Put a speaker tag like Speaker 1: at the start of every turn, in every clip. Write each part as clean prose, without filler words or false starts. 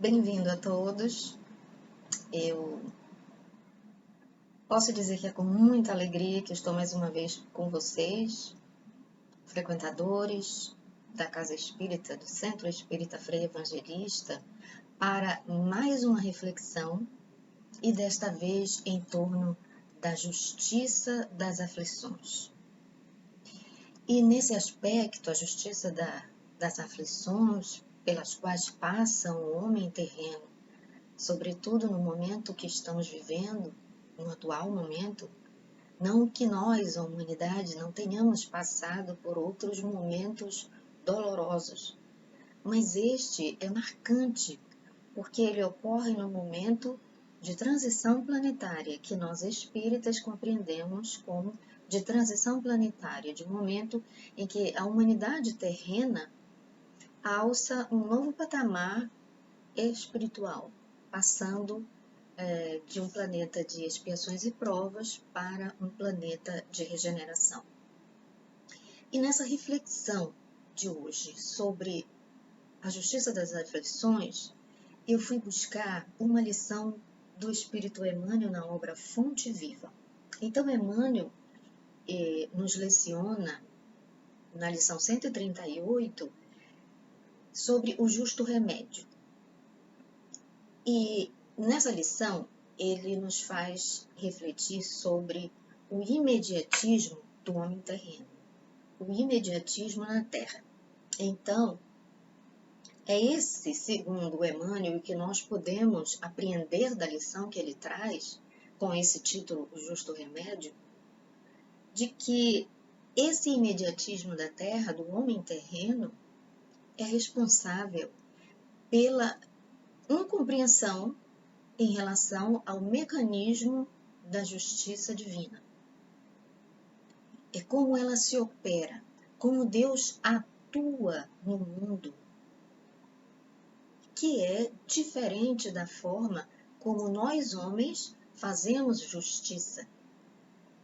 Speaker 1: Bem-vindo a todos. Eu posso dizer que é com muita alegria que estou mais uma vez com vocês, frequentadores da Casa Espírita, do Centro Espírita Frei Evangelista, para mais uma reflexão e desta vez em torno da justiça das aflições. E nesse aspecto, a justiça das aflições pelas quais passa o homem terreno, sobretudo no momento que estamos vivendo, no atual momento, não que nós, a humanidade, não tenhamos passado por outros momentos dolorosos, mas este é marcante, porque ele ocorre no momento de transição planetária, que nós espíritas compreendemos como de transição planetária, de um momento em que a humanidade terrena alça um novo patamar espiritual, passando de um planeta de expiações e provas para um planeta de regeneração. E nessa reflexão de hoje sobre a justiça das aflições, eu fui buscar uma lição do Espírito Emmanuel na obra Fonte Viva. Então, Emmanuel nos leciona, na lição 138, sobre o justo remédio. E nessa lição, ele nos faz refletir sobre o imediatismo do homem terreno, o imediatismo na Terra. Então, é esse, segundo o Emmanuel, que nós podemos apreender da lição que ele traz, com esse título, O Justo Remédio, de que esse imediatismo da Terra, do homem terreno, é responsável pela incompreensão em relação ao mecanismo da justiça divina. É como ela se opera, como Deus atua no mundo, que é diferente da forma como nós homens fazemos justiça,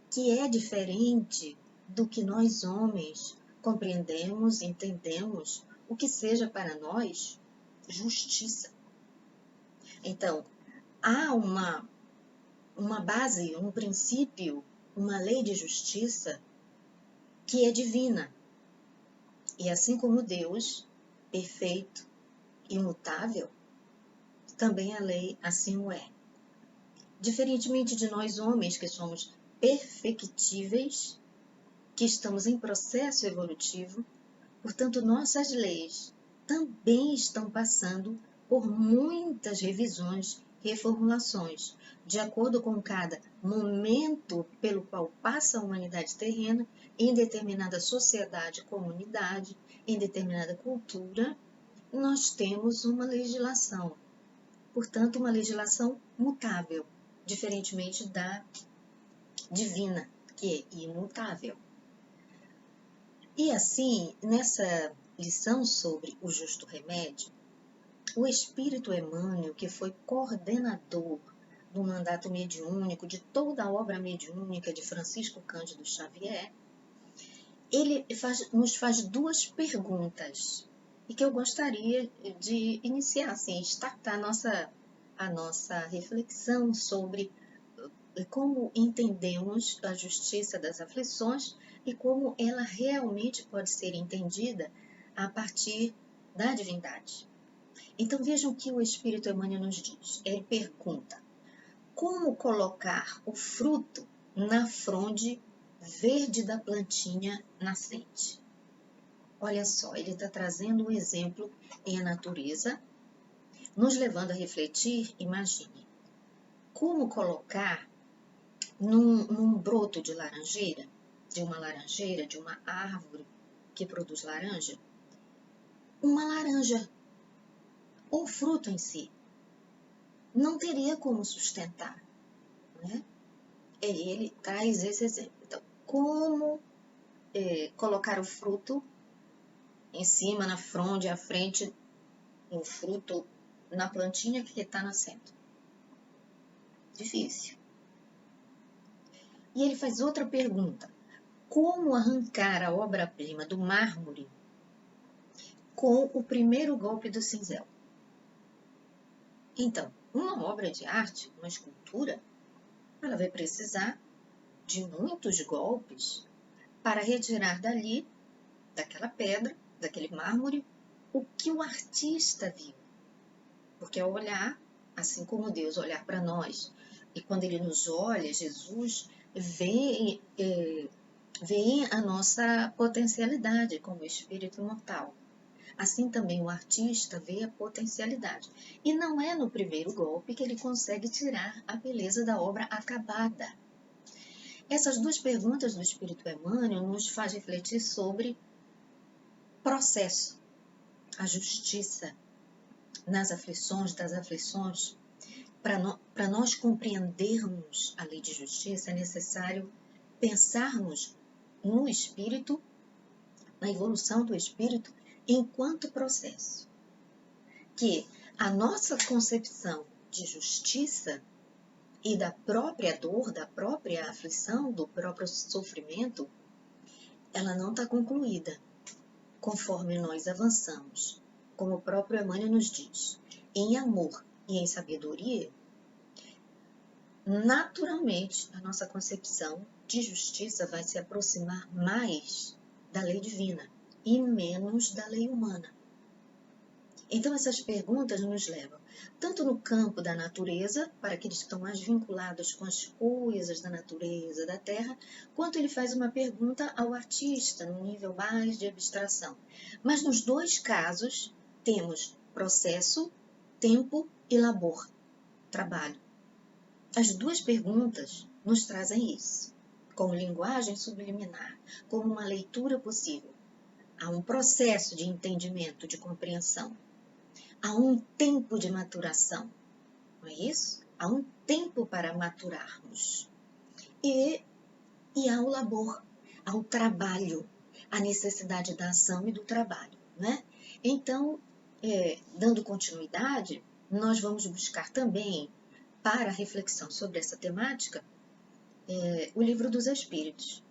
Speaker 1: que é diferente do que nós homens compreendemos, entendemos o que seja para nós justiça. Então, há uma base, um princípio, uma lei de justiça que é divina. E assim como Deus, perfeito, imutável, também a lei assim o é. Diferentemente de nós homens, que somos perfectíveis, que estamos em processo evolutivo, portanto, nossas leis também estão passando por muitas revisões, reformulações, de acordo com cada momento pelo qual passa a humanidade terrena, em determinada sociedade, comunidade, em determinada cultura, nós temos uma legislação. Portanto, uma legislação mutável, diferentemente da divina, que é imutável. E assim, nessa lição sobre o justo remédio, o Espírito Emmanuel, que foi coordenador do mandato mediúnico, de toda a obra mediúnica de Francisco Cândido Xavier, ele nos faz duas perguntas, e que eu gostaria de iniciar, assim, startar a nossa reflexão sobre como entendemos a justiça das aflições e como ela realmente pode ser entendida a partir da divindade. Então vejam o que o Espírito Emmanuel nos diz. Ele pergunta: como colocar o fruto na fronde verde da plantinha nascente? Olha só, ele está trazendo um exemplo em a natureza, nos levando a refletir. Imagine, como colocar num broto de laranjeira, de uma árvore que produz laranja, uma laranja, ou fruto em si. Não teria como sustentar, né? Ele traz esse exemplo. Então, como colocar o fruto em cima, na fronde, à frente, o fruto na plantinha que está nascendo? Difícil. E ele faz outra pergunta: como arrancar a obra-prima do mármore com o primeiro golpe do cinzel? Então, uma obra de arte, uma escultura, ela vai precisar de muitos golpes para retirar dali, daquela pedra, daquele mármore, o que o artista viu. Porque ao olhar, assim como Deus olhar para nós, e quando ele nos olha, Jesus vê a nossa potencialidade como espírito imortal. Assim também o artista vê a potencialidade. E não é no primeiro golpe que ele consegue tirar a beleza da obra acabada. Essas duas perguntas do Espírito Emmanuel nos faz refletir sobre processo, a justiça nas aflições, das aflições. Para nós compreendermos a lei de justiça, é necessário pensarmos no espírito, na evolução do espírito, enquanto processo. Que a nossa concepção de justiça e da própria dor, da própria aflição, do próprio sofrimento, ela não está concluída conforme nós avançamos. Como o próprio Emmanuel nos diz, em amor e em sabedoria, naturalmente a nossa concepção de justiça vai se aproximar mais da lei divina e menos da lei humana. Então essas perguntas nos levam tanto no campo da natureza, para aqueles que estão mais vinculados com as coisas da natureza, da terra, quanto ele faz uma pergunta ao artista, num nível mais de abstração. Mas nos dois casos temos processo, tempo e labor, trabalho. As duas perguntas nos trazem isso, como linguagem subliminar, como uma leitura possível. Há um processo de entendimento, de compreensão. Há um tempo de maturação, não é isso? Há um tempo para maturarmos. E há o labor, há o trabalho, a necessidade da ação e do trabalho, né? Então, dando continuidade, nós vamos buscar também, para a reflexão sobre essa temática, o Livro dos Espíritos.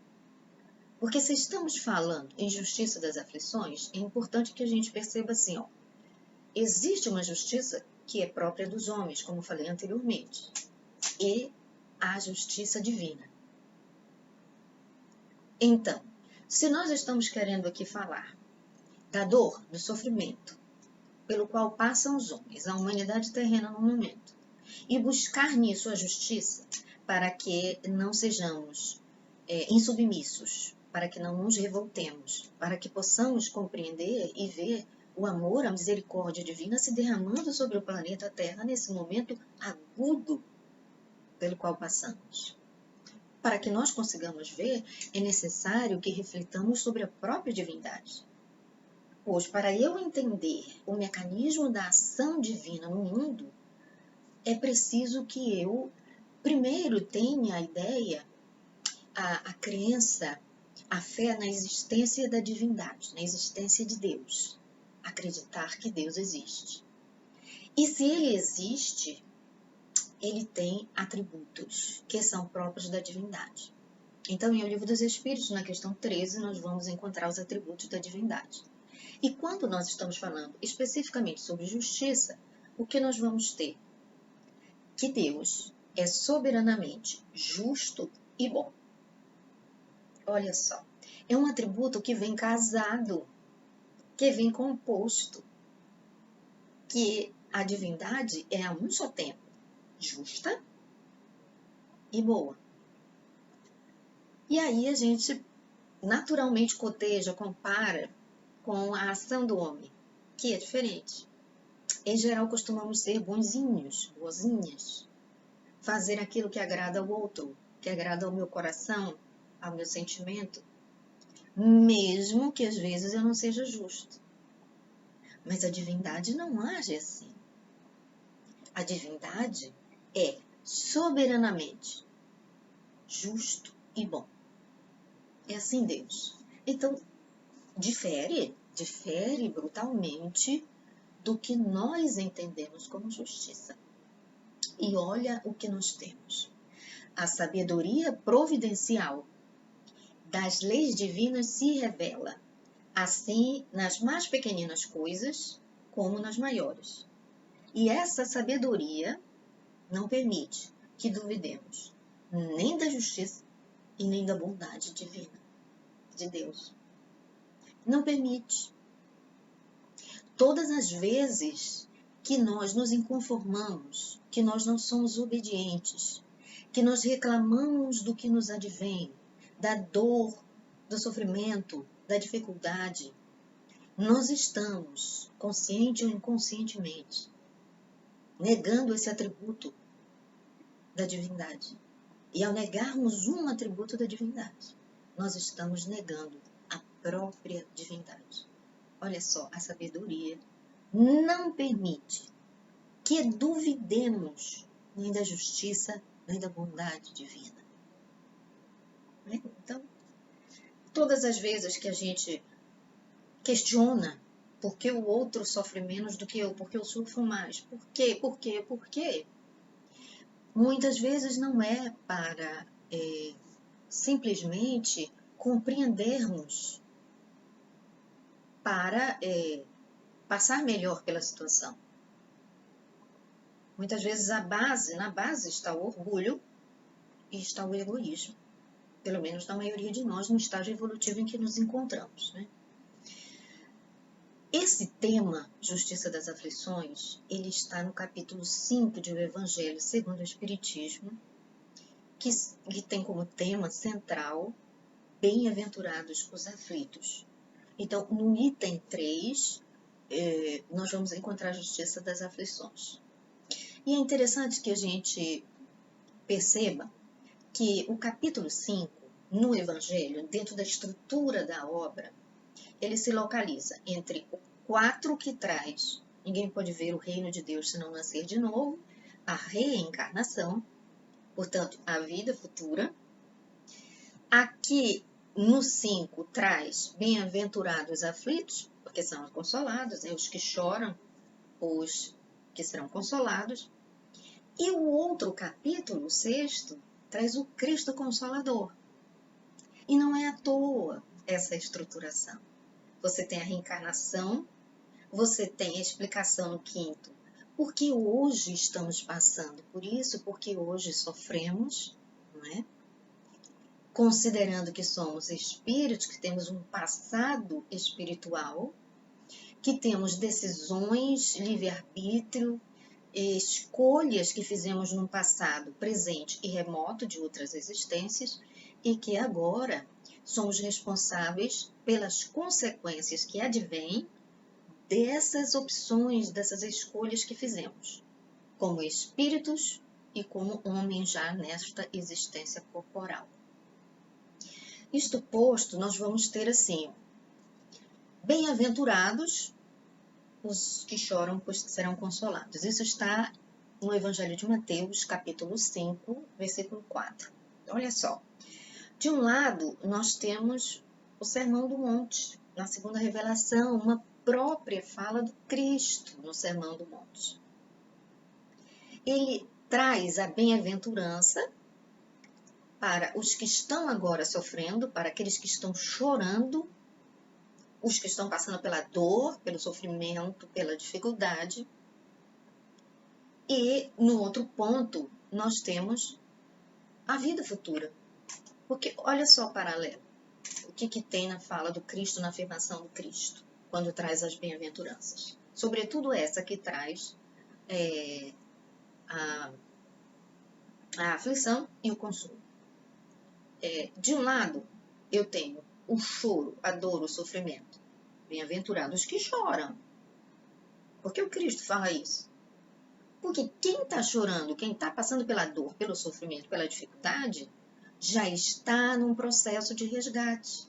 Speaker 1: Porque se estamos falando em justiça das aflições, é importante que a gente perceba assim, existe uma justiça que é própria dos homens, como falei anteriormente, e a justiça divina. Então, se nós estamos querendo aqui falar da dor, do sofrimento, pelo qual passam os homens, a humanidade terrena no momento, e buscar nisso a justiça, para que não sejamos insubmissos, para que não nos revoltemos, para que possamos compreender e ver o amor, a misericórdia divina se derramando sobre o planeta Terra nesse momento agudo pelo qual passamos. Para que nós consigamos ver, é necessário que reflitamos sobre a própria divindade. Pois, para eu entender o mecanismo da ação divina no mundo, é preciso que eu, primeiro, tenha a ideia, a crença, a fé na existência da divindade, na existência de Deus. Acreditar que Deus existe. E se ele existe, ele tem atributos que são próprios da divindade. Então, em O Livro dos Espíritos, na questão 13, nós vamos encontrar os atributos da divindade. E quando nós estamos falando especificamente sobre justiça, o que nós vamos ter? Que Deus é soberanamente justo e bom. Olha só, é um atributo que vem casado, que vem composto, que a divindade é a um só tempo justa e boa. E aí a gente naturalmente coteja, compara com a ação do homem, que é diferente. Em geral, costumamos ser bonzinhos, boazinhas, fazer aquilo que agrada ao outro, que agrada ao meu coração, ao meu sentimento, mesmo que às vezes eu não seja justo. Mas a divindade não age assim. A divindade é soberanamente justo e bom. É assim Deus. Então, difere brutalmente do que nós entendemos como justiça. E olha o que nós temos. A sabedoria providencial das leis divinas se revela, assim nas mais pequeninas coisas, como nas maiores. E essa sabedoria não permite que duvidemos nem da justiça e nem da bondade divina de Deus. Não permite. Todas as vezes que nós nos inconformamos, que nós não somos obedientes, que nós reclamamos do que nos advém, da dor, do sofrimento, da dificuldade, nós estamos, consciente ou inconscientemente, negando esse atributo da divindade. E ao negarmos um atributo da divindade, nós estamos negando a própria divindade. Olha só, a sabedoria não permite que duvidemos nem da justiça, nem da bondade divina. Então, todas as vezes que a gente questiona por que o outro sofre menos do que eu, por que eu sofro mais, por quê? Muitas vezes não é para simplesmente compreendermos para passar melhor pela situação. Muitas vezes na base está o orgulho e está o egoísmo. Pelo menos na maioria de nós, no estágio evolutivo em que nos encontramos, né? Esse tema, Justiça das Aflições, ele está no capítulo 5 de O Evangelho segundo o Espiritismo, que tem como tema central Bem-aventurados os aflitos. Então, no item 3, nós vamos encontrar a Justiça das Aflições. E é interessante que a gente perceba que o capítulo 5, no Evangelho, dentro da estrutura da obra, ele se localiza entre o 4 que traz, ninguém pode ver o reino de Deus se não nascer de novo, a reencarnação, portanto, a vida futura. Aqui no 5 traz bem-aventurados os aflitos, porque são os consolados, os que choram, os que serão consolados. E o outro capítulo, o 6º, traz o Cristo Consolador. E não é à toa essa estruturação. Você tem a reencarnação, você tem a explicação no 5º, porque hoje estamos passando por isso, porque hoje sofremos, não é? Considerando que somos espíritos, que temos um passado espiritual, que temos decisões, livre-arbítrio, escolhas que fizemos no passado, presente e remoto de outras existências, e que agora somos responsáveis pelas consequências que advêm dessas opções, dessas escolhas que fizemos, como espíritos e como homens já nesta existência corporal. Isto posto, nós vamos ter assim: bem-aventurados os que choram, pois serão consolados. Isso está no Evangelho de Mateus, capítulo 5, versículo 4. Olha só. De um lado, nós temos o Sermão do Monte, na segunda revelação, uma própria fala do Cristo no Sermão do Monte. Ele traz a bem-aventurança para os que estão agora sofrendo, para aqueles que estão chorando, os que estão passando pela dor, pelo sofrimento, pela dificuldade. E, no outro ponto, nós temos a vida futura. Porque, olha só o paralelo. O que tem na fala do Cristo, na afirmação do Cristo, quando traz as bem-aventuranças? Sobretudo essa que traz a aflição e o consolo. De um lado, eu tenho o choro, a dor, o sofrimento. Bem-aventurados que choram. Por que o Cristo fala isso? Porque quem está chorando, quem está passando pela dor, pelo sofrimento, pela dificuldade, já está num processo de resgate.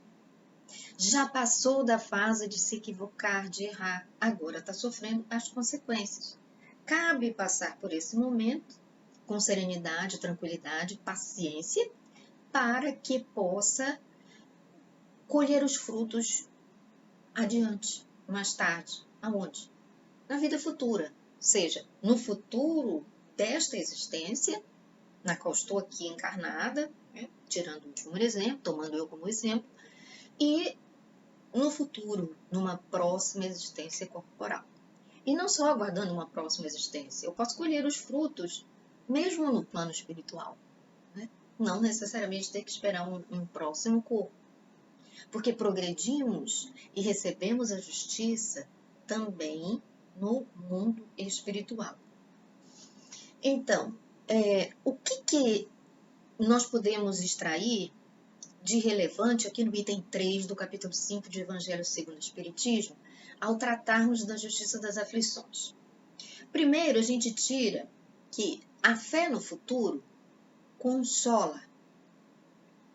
Speaker 1: Já passou da fase de se equivocar, de errar. Agora está sofrendo as consequências. Cabe passar por esse momento com serenidade, tranquilidade, paciência, para que possa colher os frutos adiante, mais tarde. Aonde? Na vida futura. Seja, no futuro desta existência, na qual estou aqui encarnada, tirando como exemplo, tomando eu como exemplo, e no futuro, numa próxima existência corporal. E não só aguardando uma próxima existência. Eu posso colher os frutos mesmo no plano espiritual, né? Não necessariamente ter que esperar um próximo corpo. Porque progredimos e recebemos a justiça também no mundo espiritual. Então, o que nós podemos extrair de relevante aqui no item 3 do capítulo 5 de Evangelho segundo o Espiritismo, ao tratarmos da justiça das aflições? Primeiro, a gente tira que a fé no futuro consola.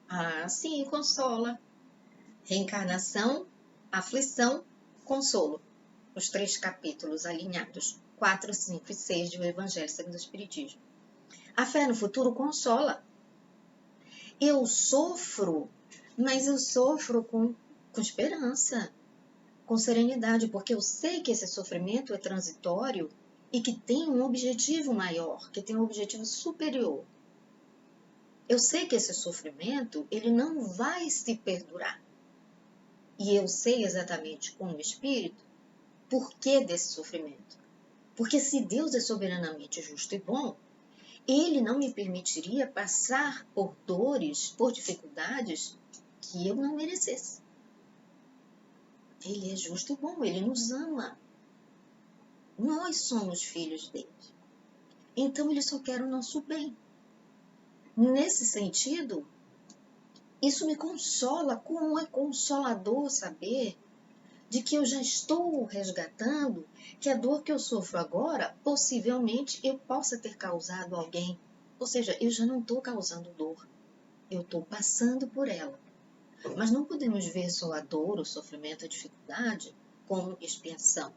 Speaker 1: Ah, sim, consola. Reencarnação, aflição, consolo. Os 3 capítulos alinhados, 4, 5 e 6 do Evangelho segundo o Espiritismo. A fé no futuro consola. Eu sofro, mas eu sofro com esperança, com serenidade, porque eu sei que esse sofrimento é transitório e que tem um objetivo maior, que tem um objetivo superior. Eu sei que esse sofrimento, ele não vai se perdurar. E eu sei exatamente, como espírito, por que desse sofrimento. Porque se Deus é soberanamente justo e bom, Ele não me permitiria passar por dores, por dificuldades que eu não merecesse. Ele é justo e bom, Ele nos ama. Nós somos filhos dele. Então, Ele só quer o nosso bem. Nesse sentido, isso me consola, como é consolador saber de que eu já estou resgatando, que a dor que eu sofro agora, possivelmente eu possa ter causado a alguém. Ou seja, eu já não estou causando dor, eu estou passando por ela. Mas não podemos ver só a dor, o sofrimento, a dificuldade como expiação.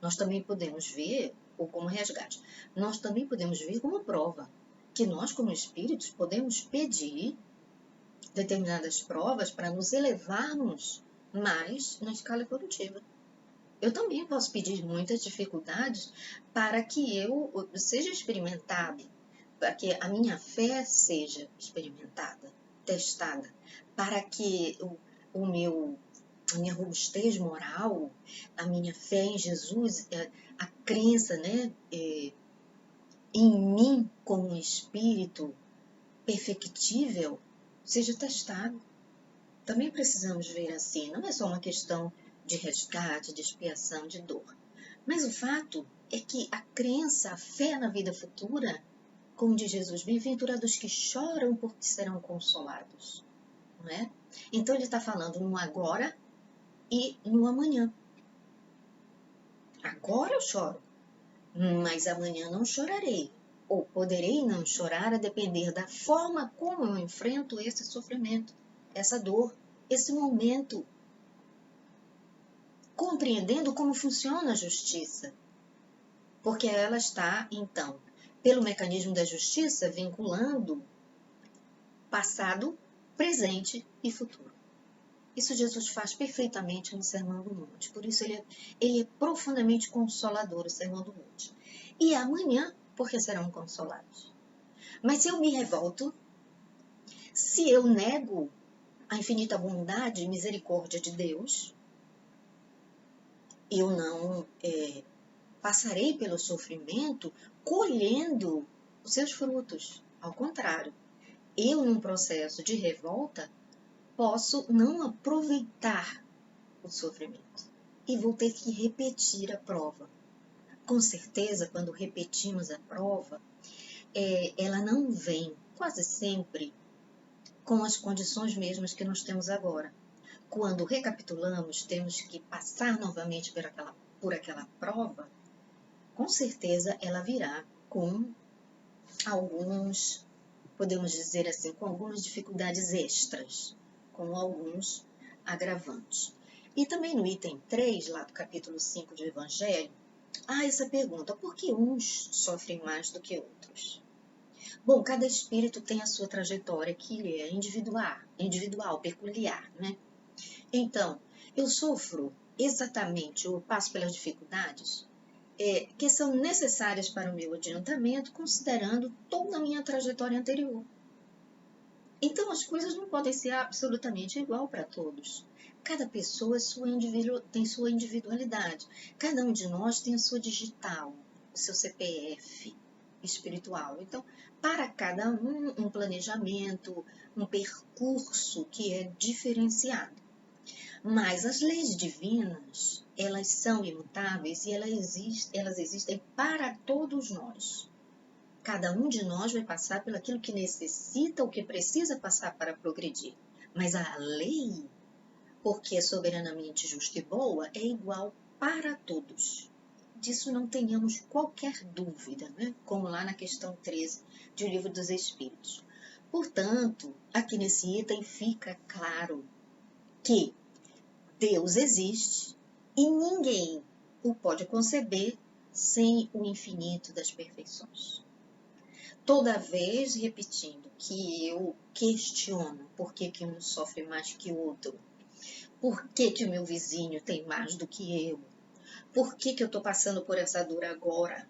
Speaker 1: Nós também podemos ver, ou como resgate, nós também podemos ver como prova, que nós como espíritos podemos pedir determinadas provas para nos elevarmos mais na escala evolutiva. Eu também posso pedir muitas dificuldades para que eu seja experimentado, para que a minha fé seja experimentada, testada, para que a minha robustez moral, a minha fé em Jesus, a crença, né, em mim como um espírito perfectível, seja testado. Também precisamos ver assim, não é só uma questão de resgate, de expiação, de dor. Mas o fato é que a crença, a fé na vida futura, como diz Jesus, bem-aventurados que choram porque serão consolados. Não é? Então ele está falando no agora e no amanhã. Agora eu choro, mas amanhã não chorarei. Ou poderei não chorar a depender da forma como eu enfrento esse sofrimento, essa dor, esse momento, compreendendo como funciona a justiça. Porque ela está, então, pelo mecanismo da justiça, vinculando passado, presente e futuro. Isso Jesus faz perfeitamente no Sermão do Monte. Por isso ele é profundamente consolador, o Sermão do Monte. E amanhã, porque serão consolados. Mas se eu me revolto, se eu nego a infinita bondade e misericórdia de Deus, eu não passarei pelo sofrimento colhendo os seus frutos. Ao contrário, eu, num processo de revolta, posso não aproveitar o sofrimento e vou ter que repetir a prova. Com certeza, quando repetimos a prova, ela não vem, quase sempre, com as condições mesmas que nós temos agora. Quando recapitulamos, temos que passar novamente por aquela prova, com certeza ela virá com alguns, podemos dizer assim, com algumas dificuldades extras, com alguns agravantes. E também no item 3, lá do capítulo 5 do Evangelho, há essa pergunta: por que uns sofrem mais do que outros? Bom, cada espírito tem a sua trajetória que é individual, peculiar, né? Então, eu sofro exatamente, eu passo pelas dificuldades que são necessárias para o meu adiantamento, considerando toda a minha trajetória anterior. Então, as coisas não podem ser absolutamente igual para todos. Cada pessoa tem sua individualidade. Cada um de nós tem a sua digital, o seu CPF espiritual. Então, para cada um planejamento, um percurso que é diferenciado. Mas as leis divinas, elas são imutáveis e elas existem para todos nós. Cada um de nós vai passar pelo aquilo que necessita, o que precisa passar para progredir. Mas a lei, porque é soberanamente justa e boa, é igual para todos. Disso não tenhamos qualquer dúvida, né? Como lá na questão 13 do Livro dos Espíritos. Portanto, aqui nesse item fica claro que Deus existe e ninguém o pode conceber sem o infinito das perfeições. Toda vez repetindo que eu questiono por que um sofre mais que o outro, por que o meu vizinho tem mais do que eu, por que eu estou passando por essa dor agora,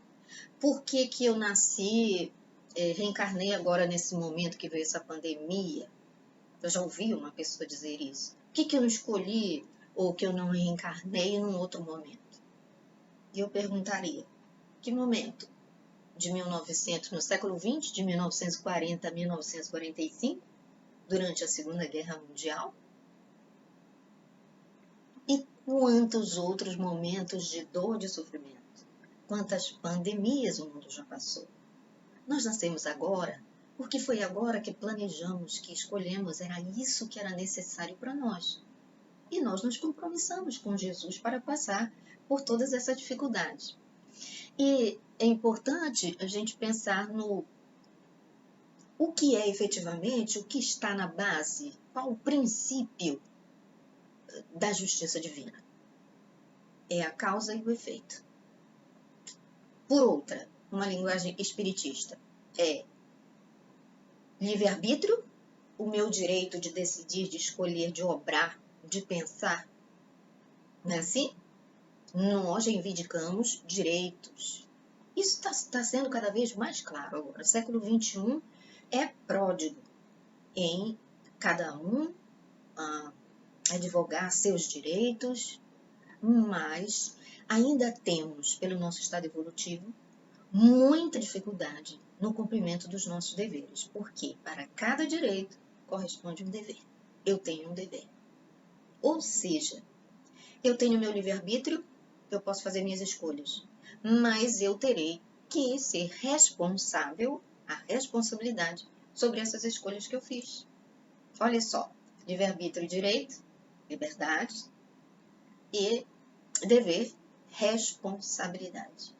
Speaker 1: por que eu nasci, reencarnei agora nesse momento que veio essa pandemia. Eu já ouvi uma pessoa dizer isso. Por que eu não escolhi ou que eu não reencarnei num outro momento? E eu perguntaria, que momento? De 1900, no século XX, de 1940 a 1945, durante a Segunda Guerra Mundial? E quantos outros momentos de dor, de sofrimento? Quantas pandemias o mundo já passou? Nós nascemos agora porque foi agora que planejamos, que escolhemos, era isso que era necessário para nós. E nós nos compromissamos com Jesus para passar por todas essas dificuldades. E é importante a gente pensar no o que é efetivamente, o que está na base, qual o princípio da justiça divina. É a causa e o efeito. Por outra, uma linguagem espiritista, é livre-arbítrio, o meu direito de decidir, de escolher, de obrar, de pensar. Não é assim? Nós reivindicamos direitos. Isso está sendo cada vez mais claro agora. O século XXI é pródigo em cada um advogar seus direitos, mas ainda temos, pelo nosso estado evolutivo, muita dificuldade no cumprimento dos nossos deveres, porque para cada direito corresponde um dever. Eu tenho um dever. Ou seja, eu tenho meu livre-arbítrio, eu posso fazer minhas escolhas, mas eu terei que ser responsável, a responsabilidade sobre essas escolhas que eu fiz. Olha só, livre-arbítrio, direito, liberdade e dever, responsabilidade.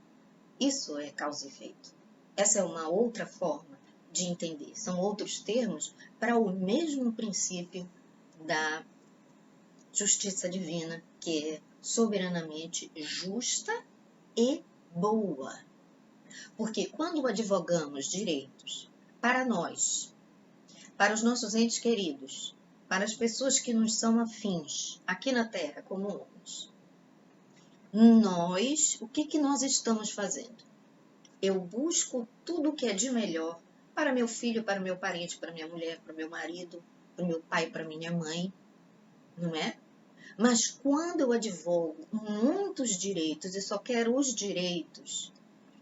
Speaker 1: Isso é causa e efeito. Essa é uma outra forma de entender. São outros termos para o mesmo princípio da justiça divina, que é soberanamente justa e boa. Porque quando advogamos direitos para nós, para os nossos entes queridos, para as pessoas que nos são afins, aqui na Terra, como homens, o que nós estamos fazendo? Eu busco tudo o que é de melhor para meu filho, para meu parente, para minha mulher, para meu marido, para meu pai, para minha mãe, não é? Mas quando eu advogo muitos direitos e só quero os direitos,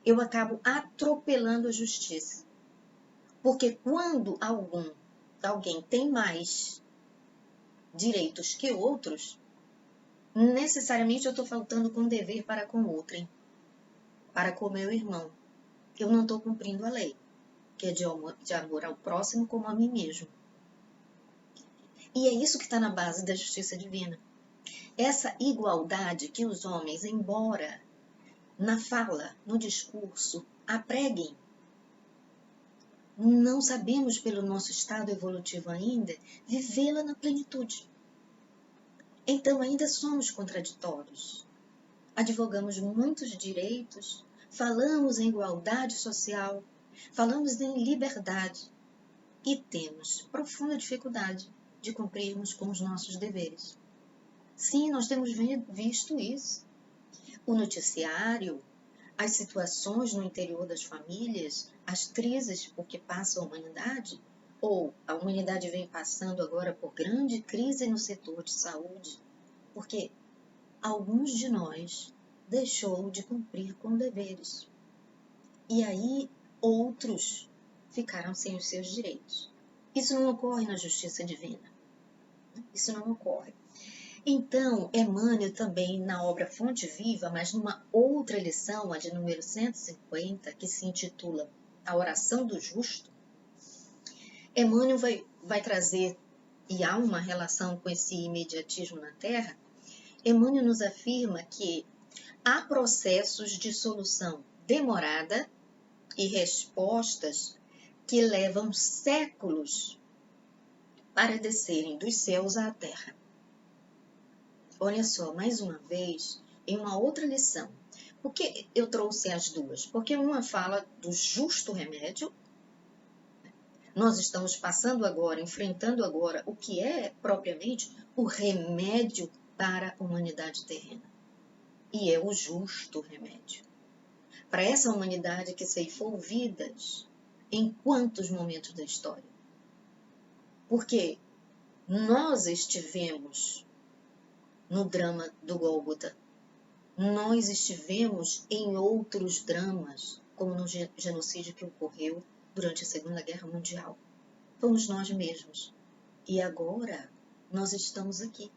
Speaker 1: eu acabo atropelando a justiça. Porque quando alguém tem mais direitos que outros, necessariamente eu estou faltando com dever para com outrem, para com meu irmão. Eu não estou cumprindo a lei, que é de amor ao próximo como a mim mesmo. E é isso que está na base da justiça divina. Essa igualdade que os homens, embora na fala, no discurso, a preguem, não sabemos, pelo nosso estado evolutivo ainda, vivê-la na plenitude. Então ainda somos contraditórios. Advogamos muitos direitos, falamos em igualdade social, falamos em liberdade e temos profunda dificuldade de cumprirmos com os nossos deveres. Sim, nós temos visto isso. O noticiário, as situações no interior das famílias, as crises por que passa a humanidade, Ou a humanidade vem passando agora por grande crise no setor de saúde, porque alguns de nós deixou de cumprir com deveres. E aí outros ficaram sem os seus direitos. Isso não ocorre na justiça divina. Isso não ocorre. Então, Emmanuel também, na obra Fonte Viva, mas numa outra lição, a de número 150, que se intitula A Oração do Justo, Emmanuel vai trazer, e há uma relação com esse imediatismo na Terra, Emmanuel nos afirma que há processos de solução demorada e respostas que levam séculos para descerem dos céus à terra. Olha só, mais uma vez, em uma outra lição. Por que eu trouxe as duas? Porque uma fala do justo remédio. Nós estamos passando agora, enfrentando agora o que é propriamente o remédio para a humanidade terrena. E é o justo remédio. Para essa humanidade que ceifou vidas em quantos momentos da história? Porque nós estivemos no drama do Gólgota, nós estivemos em outros dramas, como no genocídio que ocorreu durante a Segunda Guerra Mundial. Fomos nós mesmos. E agora nós estamos aqui,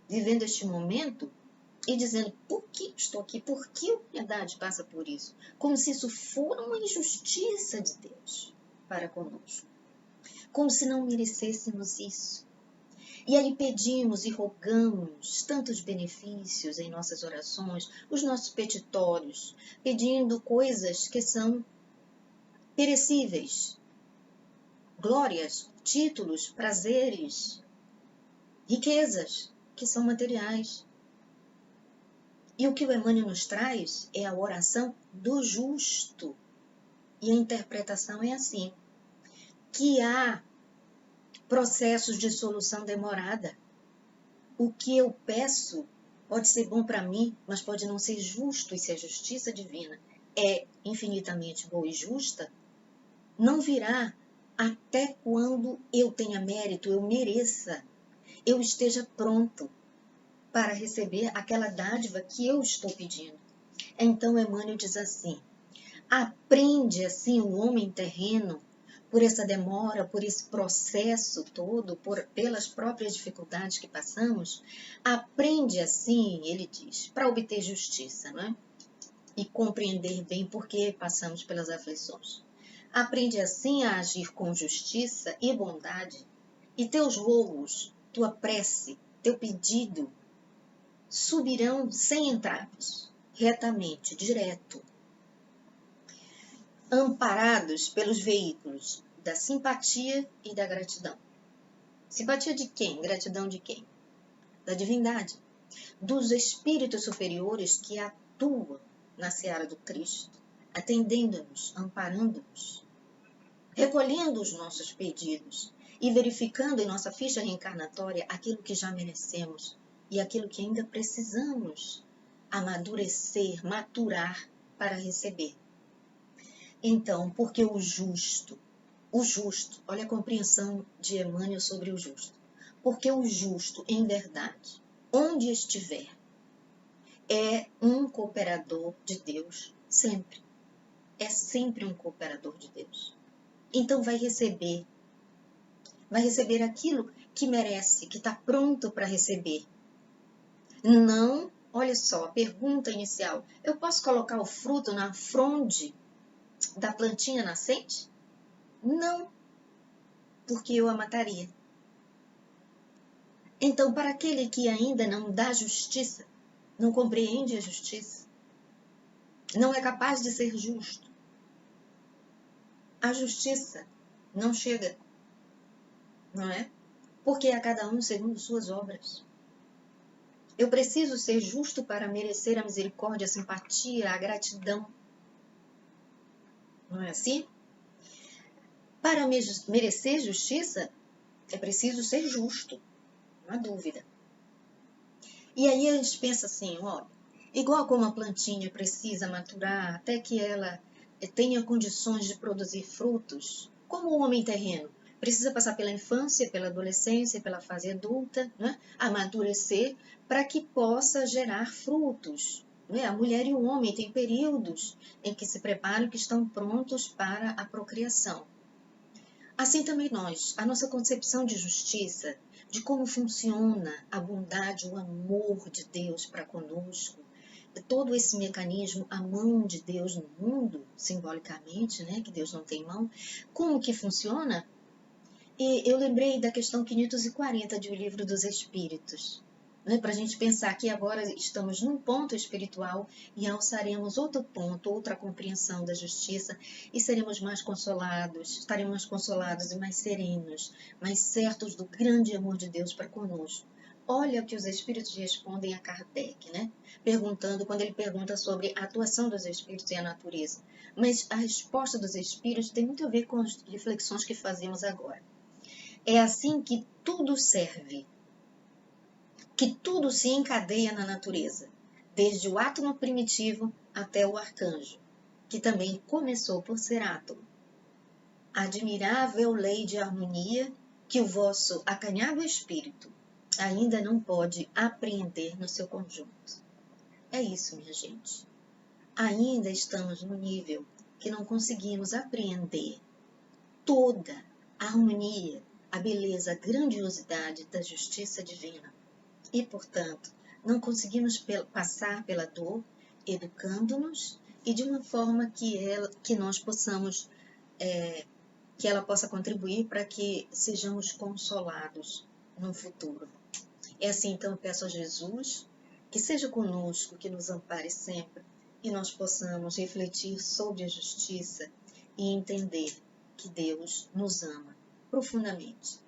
Speaker 1: vivendo este momento e dizendo, por que estou aqui? Por que a humanidade passa por isso? Como se isso for uma injustiça de Deus para conosco. Como se não merecêssemos isso. E aí pedimos e rogamos tantos benefícios em nossas orações, os nossos petitórios, pedindo coisas que são perecíveis. Glórias, títulos, prazeres, riquezas que são materiais. E o que o Emmanuel nos traz é a oração do justo. E a interpretação é assim, que há processos de solução demorada. O que eu peço pode ser bom para mim, mas pode não ser justo. E se a justiça divina é infinitamente boa e justa, não virá até quando eu tenha mérito, eu mereça, eu esteja pronto para receber aquela dádiva que eu estou pedindo. Então Emmanuel diz assim, aprende assim o homem terreno, por essa demora, por esse processo todo, pelas próprias dificuldades que passamos, aprende assim, ele diz, para obter justiça, não é? E compreender bem por que passamos pelas aflições. Aprende assim a agir com justiça e bondade, e teus rogos, tua prece, teu pedido, subirão sem entraves, retamente, direto, amparados pelos veículos da simpatia e da gratidão. Simpatia de quem? Gratidão de quem? Da divindade, dos espíritos superiores que atuam na seara do Cristo, atendendo-nos, amparando-nos, recolhendo os nossos pedidos e verificando em nossa ficha reencarnatória aquilo que já merecemos e aquilo que ainda precisamos amadurecer, maturar para receber. Então, porque o justo, olha a compreensão de Emmanuel sobre o justo, porque o justo, em verdade, onde estiver, é um cooperador de Deus sempre. É sempre um cooperador de Deus. Então vai receber aquilo que merece, que está pronto para receber. Não, olha só, a pergunta inicial, eu posso colocar o fruto na fronde da plantinha nascente? Não, porque eu a mataria. Então, para aquele que ainda não dá justiça, não compreende a justiça, não é capaz de ser justo, a justiça não chega, não é? Porque é a cada um segundo suas obras. Eu preciso ser justo para merecer a misericórdia, a simpatia, a gratidão. Não é assim? Para merecer justiça, é preciso ser justo, não há dúvida. E aí a gente pensa assim, ó, igual como a plantinha precisa maturar até que ela tenha condições de produzir frutos, como o homem terreno. Precisa passar pela infância, pela adolescência, pela fase adulta, né? Amadurecer, para que possa gerar frutos. Né? A mulher e o homem têm períodos em que se preparam, que estão prontos para a procriação. Assim também nós, a nossa concepção de justiça, de como funciona a bondade, o amor de Deus para conosco, todo esse mecanismo, a mão de Deus no mundo, simbolicamente, né, que Deus não tem mão, como que funciona? E eu lembrei da questão 540 de O Livro dos Espíritos, né, para a gente pensar que agora estamos num ponto espiritual e alçaremos outro ponto, outra compreensão da justiça e seremos mais consolados, estaremos mais consolados e mais serenos, mais certos do grande amor de Deus para conosco. Olha o que os espíritos respondem a Kardec, né? Perguntando, quando ele pergunta sobre a atuação dos espíritos e a natureza. Mas a resposta dos espíritos tem muito a ver com as reflexões que fazemos agora. É assim que tudo serve, que tudo se encadeia na natureza, desde o átomo primitivo até o arcanjo, que também começou por ser átomo. Admirável lei de harmonia que o vosso acanhado espírito ainda não pode apreender no seu conjunto. É isso, minha gente. Ainda estamos no nível que não conseguimos apreender toda a harmonia, a beleza, a grandiosidade da justiça divina. E, portanto, não conseguimos passar pela dor, educando-nos e de uma forma que nós possamos, que ela possa contribuir para que sejamos consolados no futuro. É assim, então, eu peço a Jesus que seja conosco, que nos ampare sempre e nós possamos refletir sobre a justiça e entender que Deus nos ama profundamente,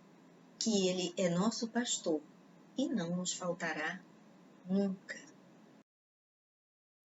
Speaker 1: que Ele é nosso pastor e não nos faltará nunca.